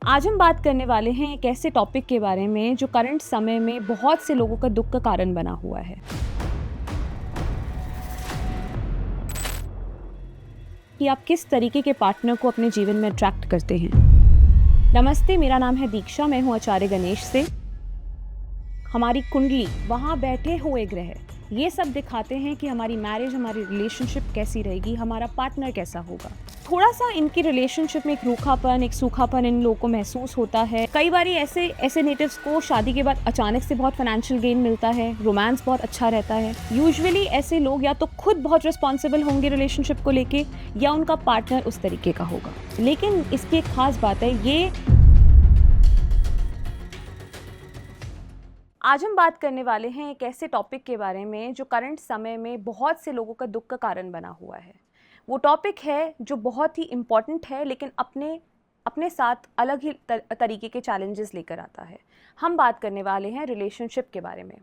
आज हम बात करने वाले हैं एक ऐसे टॉपिक के बारे में जो करंट समय में बहुत से लोगों का दुख का कारण बना हुआ है कि आप किस तरीके के पार्टनर को अपने जीवन में अट्रैक्ट करते हैं। नमस्ते, मेरा नाम है दीक्षा, मैं हूँ आचार्य गणेश से। हमारी कुंडली, वहाँ बैठे हुए ग्रह ये सब दिखाते हैं कि हमारी मैरिज, हमारी रिलेशनशिप कैसी रहेगी, हमारा पार्टनर कैसा होगा। थोड़ा सा इनकी रिलेशनशिप में एक रूखापन, एक सूखापन इन लोगों को महसूस होता है। कई बार ऐसे नेटिव्स को शादी के बाद अचानक से बहुत फाइनेंशियल गेन मिलता है, रोमांस बहुत अच्छा रहता है। यूजुअली ऐसे लोग या तो खुद बहुत रिस्पॉन्सिबल होंगे रिलेशनशिप को लेके, या उनका पार्टनर उस तरीके का होगा। लेकिन इसकी एक खास बात है, ये आज हम बात करने वाले हैं एक ऐसे टॉपिक के बारे में जो करंट समय में बहुत से लोगों का दुख का कारण बना हुआ है। वो टॉपिक है जो बहुत ही इम्पॉर्टेंट है, लेकिन अपने साथ अलग ही तरीके के चैलेंजेस लेकर आता है। हम बात करने वाले हैं रिलेशनशिप के बारे में।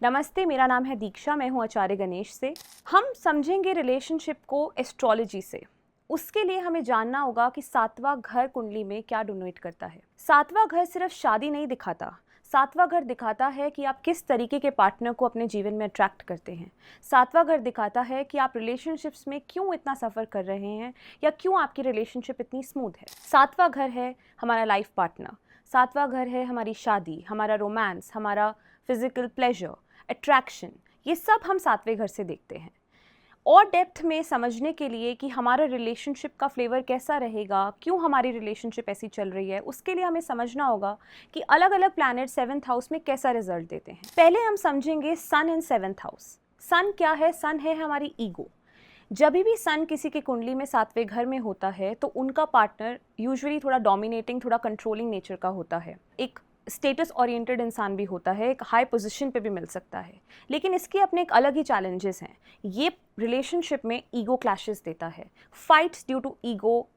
नमस्ते, मेरा नाम है दीक्षा, मैं हूँ आचार्य गणेश से। हम समझेंगे रिलेशनशिप को एस्ट्रोलॉजी से। उसके लिए हमें जानना होगा कि सातवां घर कुंडली में क्या डोनेट करता है। सातवां घर सिर्फ शादी नहीं दिखाता, सातवां घर दिखाता है कि आप किस तरीके के पार्टनर को अपने जीवन में अट्रैक्ट करते हैं। सातवां घर दिखाता है कि आप रिलेशनशिप्स में क्यों इतना सफ़र कर रहे हैं या क्यों आपकी रिलेशनशिप इतनी स्मूथ है। सातवां घर है हमारा लाइफ पार्टनर, सातवां घर है हमारी शादी, हमारा रोमांस, हमारा फिजिकल प्लेजर, अट्रैक्शन। ये सब हम सातवें घर से देखते हैं। और डेप्थ में समझने के लिए कि हमारा रिलेशनशिप का फ्लेवर कैसा रहेगा, क्यों हमारी रिलेशनशिप ऐसी चल रही है, उसके लिए हमें समझना होगा कि अलग अलग प्लैनेट 7th हाउस में कैसा रिजल्ट देते हैं। पहले हम समझेंगे सन इन 7th हाउस। सन क्या है? सन है हमारी ईगो। जब भी सन किसी की कुंडली में सातवें घर में होता है तो उनका पार्टनर यूजुअली थोड़ा डोमिनेटिंग, थोड़ा कंट्रोलिंग नेचर का होता है। एक स्टेटस ओरिएंटेड इंसान भी होता है, एक हाई पोजीशन पे भी मिल सकता है। लेकिन इसके अपने एक अलग ही चैलेंजेस हैं। ये रिलेशनशिप में ईगो क्लैशेस देता है, fights due to ego,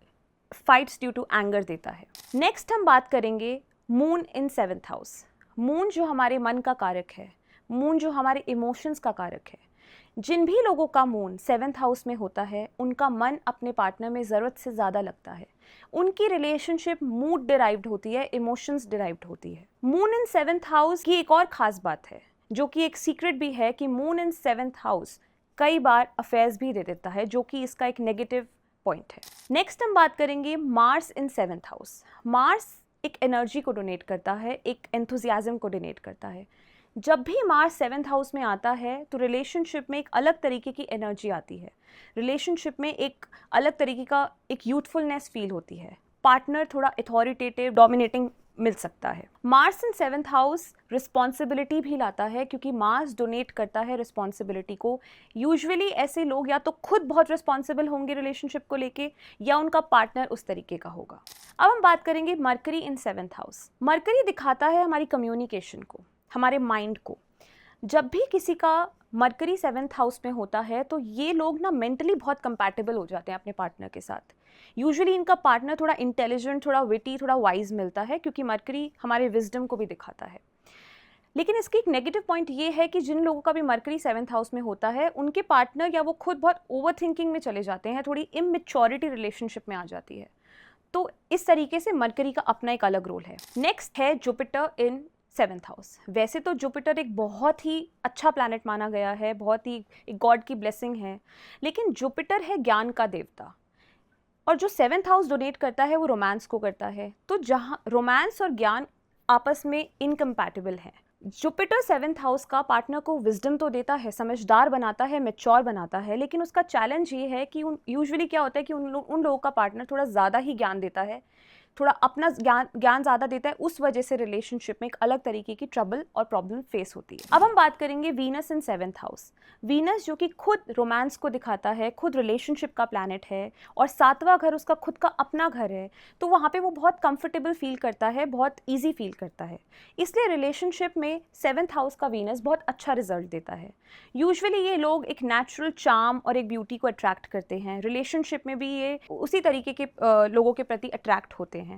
fights due to anger देता है। नेक्स्ट हम बात करेंगे moon in 7th house. Moon जो हमारे मन का कारक है, मून जो हमारे इमोशंस का कारक है। जिन भी लोगों का मून 7th हाउस में होता है उनका मन अपने पार्टनर में ज़रूरत से ज़्यादा लगता है। उनकी रिलेशनशिप मूड डिराइव्ड होती है, इमोशंस डिराइव्ड होती है। मून इन 7th हाउस की एक और ख़ास बात है, जो कि एक सीक्रेट भी है, कि मून इन 7th हाउस कई बार अफेयर्स भी दे देता है, जो कि इसका एक नेगेटिव पॉइंट है। नेक्स्ट हम बात करेंगे मार्स इन 7th हाउस। मार्स एक एनर्जी को डोनेट करता है, एक एंथुजियाज्म को डोनेट करता है। जब भी मार्स 7th हाउस में आता है तो रिलेशनशिप में एक अलग तरीके की एनर्जी आती है। रिलेशनशिप में एक अलग तरीके का एक यूथफुलनेस फील होती है। पार्टनर थोड़ा अथॉरिटेटिव, डोमिनेटिंग मिल सकता है। मार्स इन 7th हाउस रिस्पॉन्सिबिलिटी भी लाता है, क्योंकि मार्स डोनेट करता है रिस्पॉन्सिबिलिटी को। यूजुअली ऐसे लोग या तो खुद बहुत रिस्पॉन्सिबल होंगे रिलेशनशिप को लेके, या उनका पार्टनर उस तरीके का होगा। अब हम बात करेंगे मरकरी इन 7th हाउस। मरकरी दिखाता है हमारी कम्युनिकेशन को, हमारे माइंड को। जब भी किसी का मरकरी 7th हाउस में होता है तो ये लोग ना मेंटली बहुत कंपैटिबल हो जाते हैं अपने पार्टनर के साथ। यूजुअली इनका पार्टनर थोड़ा इंटेलिजेंट, थोड़ा विटी, थोड़ा वाइज मिलता है, क्योंकि मरकरी हमारे विजडम को भी दिखाता है। लेकिन इसकी एक नेगेटिव पॉइंट ये है कि जिन लोगों का भी मरकरी 7th हाउस में होता है उनके पार्टनर या वो खुद बहुत ओवर थिंकिंग में चले जाते हैं, थोड़ी इमेच्योरिटी रिलेशनशिप में आ जाती है। तो इस तरीके से मरकरी का अपना एक अलग रोल है। नेक्स्ट है जुपिटर इन 7th हाउस। वैसे तो जुपिटर एक बहुत ही अच्छा प्लैनेट माना गया है, बहुत ही एक गॉड की ब्लेसिंग है, लेकिन जुपिटर है ज्ञान का देवता, और जो 7th हाउस डोनेट करता है वो रोमांस को करता है। तो जहाँ रोमांस और ज्ञान आपस में इनकम्पैटिबल है। जुपिटर 7th हाउस का पार्टनर को विजडम तो देता है, समझदार बनाता है, मैच्योर बनाता है, लेकिन उसका चैलेंज ये है कि यूजुअली क्या होता है कि उन लोगों का पार्टनर थोड़ा ज़्यादा ही ज्ञान देता है, थोड़ा अपना ज्ञान ज़्यादा देता है। उस वजह से रिलेशनशिप में एक अलग तरीके की ट्रबल और प्रॉब्लम फेस होती है। अब हम बात करेंगे वीनस इन 7th हाउस। वीनस जो कि खुद रोमांस को दिखाता है, खुद रिलेशनशिप का प्लैनेट है, और सातवां घर उसका खुद का अपना घर है, तो वहाँ पे वो बहुत कंफर्टेबल फील करता है, बहुत ईजी फील करता है। इसलिए रिलेशनशिप में 7th हाउस का वीनस बहुत अच्छा रिजल्ट देता है। यूजुअली ये लोग एक नेचुरल चार्म और एक ब्यूटी को अट्रैक्ट करते हैं। रिलेशनशिप में भी ये उसी तरीके के लोगों के प्रति अट्रैक्ट होते हैं।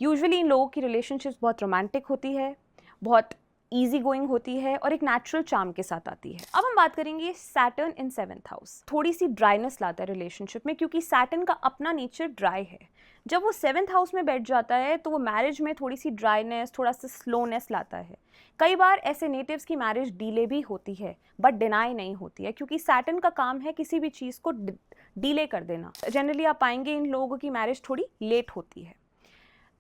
यूजुअली इन लोगों की रिलेशनशिप्स बहुत रोमांटिक होती है, बहुत ईजी गोइंग होती है, और एक नेचुरल चार्म के साथ आती है। अब हम बात करेंगे सैटर्न इन 7th हाउस। थोड़ी सी ड्राइनेस लाता है रिलेशनशिप में, क्योंकि सैटर्न का अपना नेचर ड्राई है। जब वो 7th हाउस में बैठ जाता है तो वो मैरिज में थोड़ी सी ड्राइनेस, थोड़ा सा स्लोनेस लाता है। कई बार ऐसे नेटिव्स की मैरिज डिले भी होती है बट डिनाई नहीं होती है, क्योंकि सैटर्न का काम है किसी भी चीज़ को डिले कर देना। जनरली आप पाएंगे इन लोगों की मैरिज थोड़ी लेट होती है।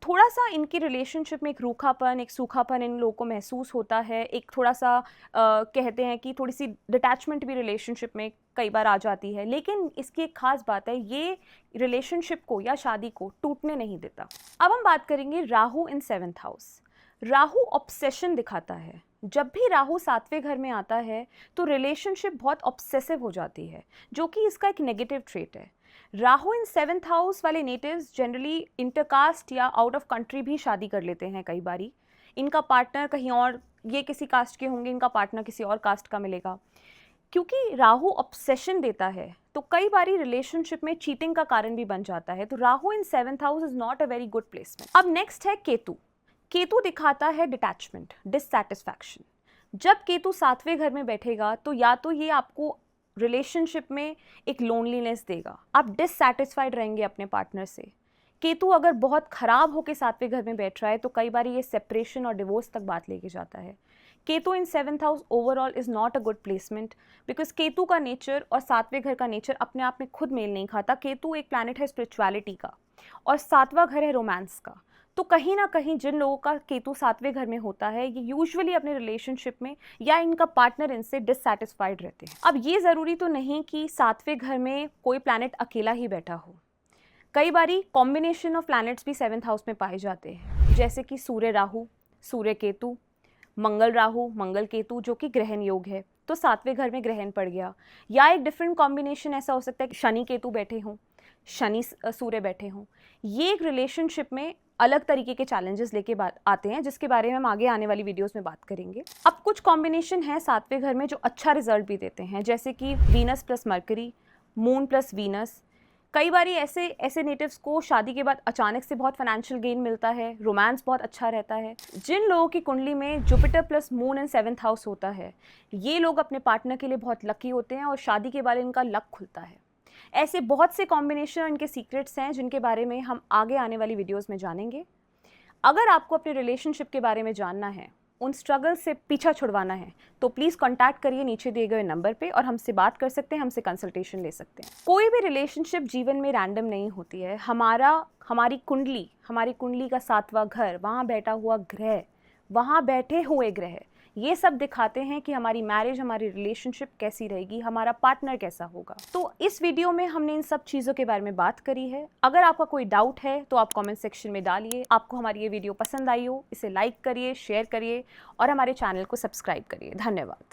थोड़ा सा इनकी रिलेशनशिप में एक रूखापन, एक सूखापन इन लोगों को महसूस होता है। एक थोड़ा सा कहते हैं कि थोड़ी सी डिटैचमेंट भी रिलेशनशिप में कई बार आ जाती है, लेकिन इसकी एक खास बात है, ये रिलेशनशिप को या शादी को टूटने नहीं देता। अब हम बात करेंगे राहु इन 7th हाउस। राहु ऑब्सेशन दिखाता है। जब भी राहु 7वें घर में आता है तो रिलेशनशिप बहुत ऑब्सेसिव हो जाती है, जो कि इसका एक नेगेटिव ट्रेट है। राहु इन 7th हाउस वाले नेटिव्स जनरली इंटरकास्ट या आउट ऑफ कंट्री भी शादी कर लेते हैं। कई बारी इनका पार्टनर कहीं और, ये किसी कास्ट के होंगे, इनका पार्टनर किसी और कास्ट का मिलेगा। क्योंकि राहु ऑब्सेशन देता है तो कई बारी रिलेशनशिप में चीटिंग का कारण भी बन जाता है। तो राहु इन 7th house is not a very good placement. अब नेक्स्ट है केतु। केतु दिखाता है डिटैचमेंट, डिससैटिस्फैक्शन। जब केतु 7वें घर में बैठेगा तो या तो ये आपको रिलेशनशिप में एक लोनलीनेस देगा, आप डिससैटिस्फाइड रहेंगे अपने पार्टनर से। केतु अगर बहुत खराब होकर 7वें घर में बैठ रहा है तो कई बार ये सेपरेशन और डिवोर्स तक बात लेके जाता है। केतु इन 7th house overall is not a good placement, because Ketu का नेचर और 7वें घर का नेचर अपने आप में खुद मेल नहीं खाता। केतु एक प्लैनेट है स्पिरिचुअलिटी का और 7वां घर है रोमांस का। तो कहीं ना कहीं जिन लोगों का केतु 7वें घर में होता है, ये यूजुअली अपने रिलेशनशिप में या इनका पार्टनर इनसे डिससैटिस्फाइड रहते हैं। अब ये ज़रूरी तो नहीं कि 7वें घर में कोई प्लैनेट अकेला ही बैठा हो। कई बारी कॉम्बिनेशन ऑफ प्लैनेट्स भी 7th हाउस में पाए जाते हैं, जैसे कि सूर्य राहु, सूर्य केतु, मंगल राहु, मंगल केतु, जो कि ग्रहण योग है, तो 7वें घर में ग्रहण पड़ गया। या एक डिफरेंट कॉम्बिनेशन ऐसा हो सकता है कि शनि केतु बैठे हों, शनि सूर्य बैठे हों। ये एक रिलेशनशिप में अलग तरीके के चैलेंजेस लेके आते हैं, जिसके बारे में हम आगे आने वाली वीडियोस में बात करेंगे। अब कुछ कॉम्बिनेशन है 7वें घर में जो अच्छा रिजल्ट भी देते हैं, जैसे कि Venus plus mercury, moon plus Venus. कई बारी ऐसे नेटिव्स को शादी के बाद अचानक से बहुत फाइनेंशियल गेन मिलता है, रोमांस बहुत अच्छा रहता है। जिन लोगों की कुंडली में Jupiter plus moon in 7th house होता है, ये लोग अपने पार्टनर के लिए बहुत लकी होते हैं और शादी के बाद इनका लक खुलता है। ऐसे बहुत से कॉम्बिनेशन इनके सीक्रेट्स हैं जिनके बारे में हम आगे आने वाली वीडियोस में जानेंगे। अगर आपको अपने रिलेशनशिप के बारे में जानना है, उन स्ट्रगल से पीछा छुड़वाना है, तो प्लीज़ कांटेक्ट करिए नीचे दिए गए नंबर पे और हमसे बात कर सकते हैं, हमसे कंसल्टेशन ले सकते हैं। कोई भी रिलेशनशिप जीवन में रैंडम नहीं होती है। हमारी कुंडली का 7वां घर, वहाँ बैठा हुआ ग्रह, वहाँ बैठे हुए ग्रह, ये सब दिखाते हैं कि हमारी मैरिज, हमारी रिलेशनशिप कैसी रहेगी, हमारा पार्टनर कैसा होगा। तो इस वीडियो में हमने इन सब चीज़ों के बारे में बात करी है। अगर आपका कोई डाउट है तो आप कमेंट सेक्शन में डालिए। आपको हमारी ये वीडियो पसंद आई हो, इसे लाइक करिए, शेयर करिए और हमारे चैनल को सब्सक्राइब करिए। धन्यवाद।